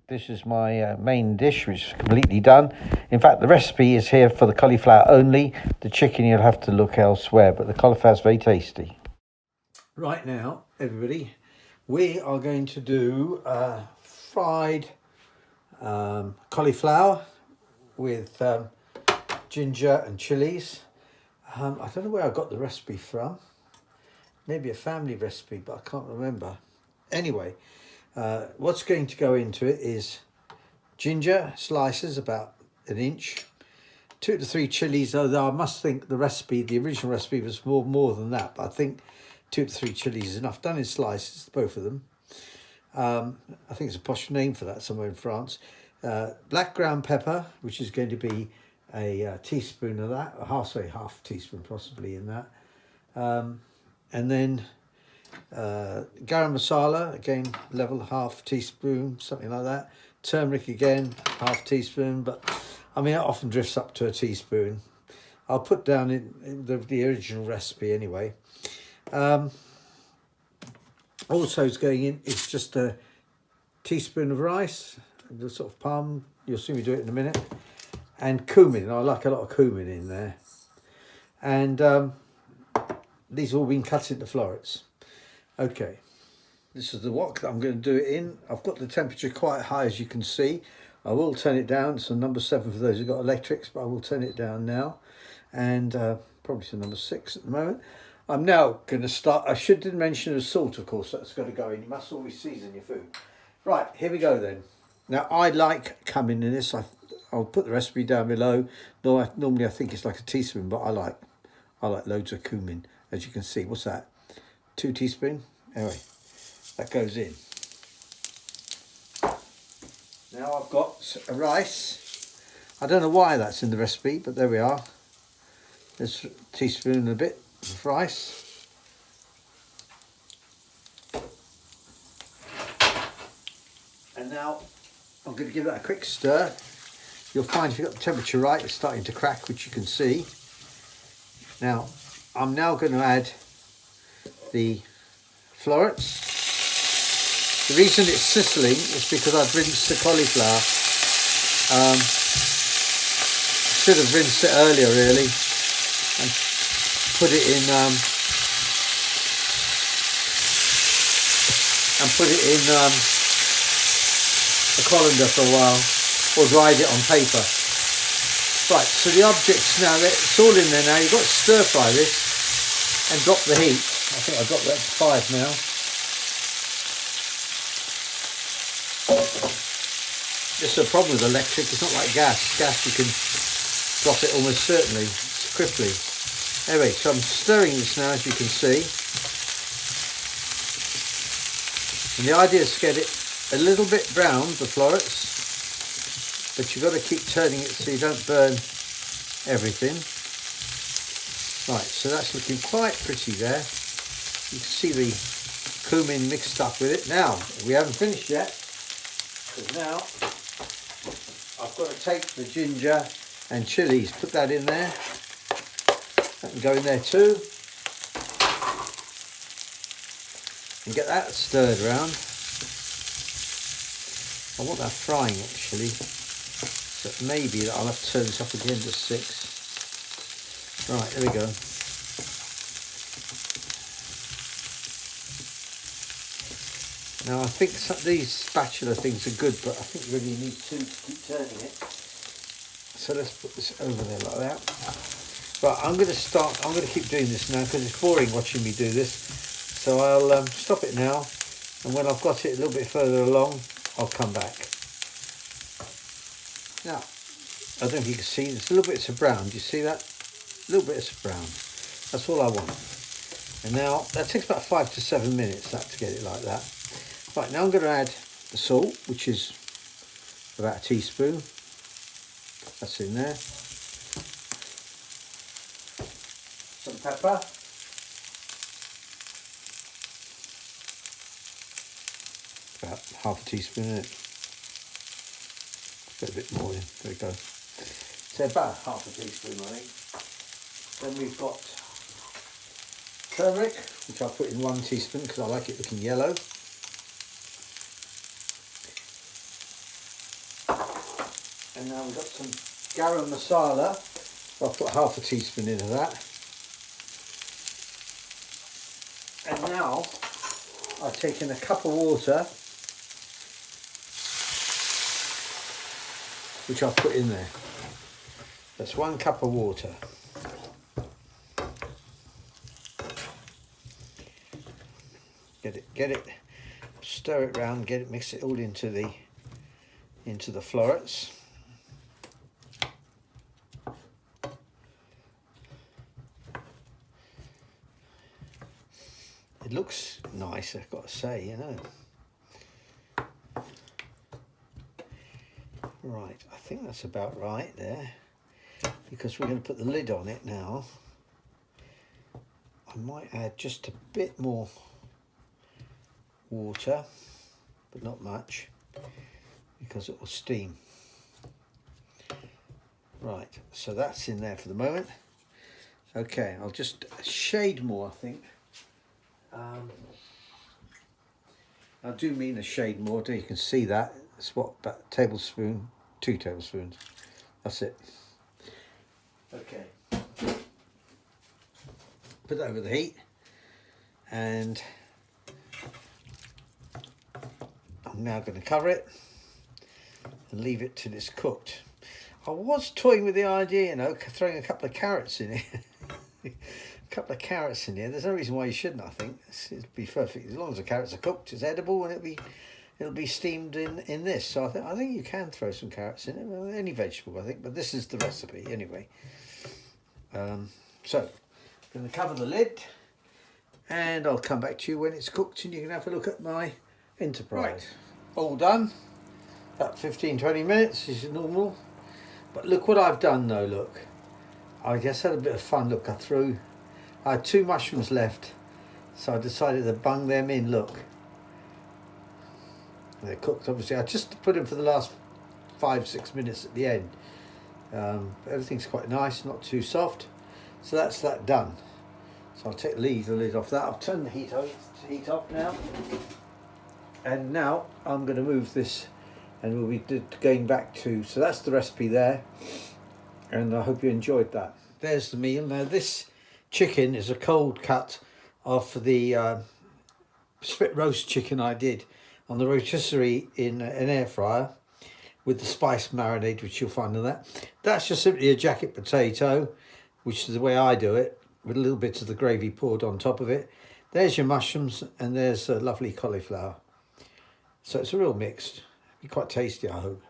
This is my main dish, which is completely done. In fact, the recipe is here for the cauliflower only. The chicken you'll have to look elsewhere, but the cauliflower is very tasty. Right now, everybody, we are going to do fried cauliflower with ginger and chillies. I don't know where I got the recipe from. Maybe a family recipe, but I can't remember. Anyway, what's going to go into it is ginger slices about an inch, 2 to 3 chilies, although I must think the original recipe was more than that, but I think 2 to 3 chilies is enough, done in slices, both of them. I think it's a posh name for that somewhere in France. Black ground pepper, which is going to be a teaspoon of that, half teaspoon possibly in that. And then Garam Masala, again, level half teaspoon, something like that. Turmeric again, half teaspoon, but I mean, it often drifts up to a teaspoon. I'll put down in the original recipe anyway. Also is going in, it's just a teaspoon of rice, the sort of palm, you'll see me do it in a minute. And cumin, I like a lot of cumin in there. And these have all been cut into florets. Okay, this is the wok that I'm going to do it in. I've got the temperature quite high, as you can see. I will turn it down. It's a number 7 for those who've got electrics, but I will turn it down now. And probably to number 6 at the moment. I'm now going to start. I should mention the salt, of course, that's got to go in. You must always season your food. Right, here we go then. Now, I like cumin in this. I'll put the recipe down below. Normally I think it's like a teaspoon, but I like loads of cumin, as you can see. What's that? 2 teaspoons? Anyway, that goes in. Now I've got a rice. I don't know why that's in the recipe, but there we are. There's a teaspoon and a bit of rice. And now I'm going to give that a quick stir. You'll find if you've got the temperature right, it's starting to crack, which you can see. Now, I'm now going to add the florets. The reason it's sizzling is because I've rinsed the cauliflower. Should have rinsed it earlier really, and put it in a colander for a while, or dried it on paper. Right, so the objects now, it's all in there now. You've got to stir fry this and drop the heat. I think I've got that to 5 now. This is a problem with electric, it's not like gas. Gas, you can drop it almost certainly, quickly. Anyway, so I'm stirring this now, as you can see. And the idea is to get it a little bit brown, the florets, but you've got to keep turning it so you don't burn everything. Right, so that's looking quite pretty there. You can see the cumin mixed up with it. Now, we haven't finished yet, because now I've got to take the ginger and chillies, put that in there. That can go in there too. And get that stirred around. I want that frying actually. So maybe I'll have to turn this up again to 6. Right, there we go. Now I think these spatula things are good, but I think you really need 2 to keep turning it. So let's put this over there like that. Right, I'm going to keep doing this now because it's boring watching me do this. So I'll stop it now, and when I've got it a little bit further along, I'll come back. Now, I don't know if you can see, there's a little bit of brown. Do you see that? A little bit of brown. That's all I want. And now, that takes about 5 to 7 minutes, that, to get it like that. Right, now I'm going to add the salt, which is about a teaspoon. That's in there. Some pepper. About half a teaspoon in it. Put a bit more in. There we go. So about half a teaspoon, I think. Then we've got turmeric, which I'll put in 1 teaspoon because I like it looking yellow. And now we've got some Garam Masala. I'll put half a teaspoon into that. And now I've taken a cup of water, which I'll put in there. That's 1 cup of water. Get it, stir it round, mix it all into the florets. It looks nice, I've got to say, you know. Right, I think that's about right there, because we're going to put the lid on it now. I might add just a bit more water, but not much, because it will steam. Right, so that's in there for the moment. Okay, I'll just a shade more, I think. I do mean a shade more, you can see that. It's what, about a tablespoon, 2 tablespoons. That's it. Okay. Put that over the heat, and I'm now going to cover it and leave it till it's cooked. I was toying with the idea, you know, throwing a couple of carrots in it. A couple of carrots in here. There's no reason why you shouldn't. I think it'll be perfect as long as the carrots are cooked. It's edible, and it'll be steamed in this. So I think you can throw some carrots in it. Well, any vegetable, I think, but this is the recipe anyway. So I'm going to cover the lid, and I'll come back to you when it's cooked, and you can have a look at my enterprise. Right. All done. About 15-20 minutes is normal. But look what I've done though. Look, I just had a bit of fun. Look, I had 2 mushrooms left, so I decided to bung them in. Look, they're cooked obviously. I just put them for the last 5-6 minutes at the end. Everything's quite nice, not too soft, so that's that done. So I'll take the lid off that. I've turned the heat off now, and now I'm going to move this, and we'll be going back to, so that's the recipe there, and I hope you enjoyed that. There's the meal. Now this chicken is a cold cut of the spit roast chicken I did on the rotisserie in an air fryer with the spice marinade, which you'll find in that. That's just simply a jacket potato, which is the way I do it, with a little bit of the gravy poured on top of it. There's your mushrooms, and there's a lovely cauliflower. So it's a real mix. Be quite tasty, I hope.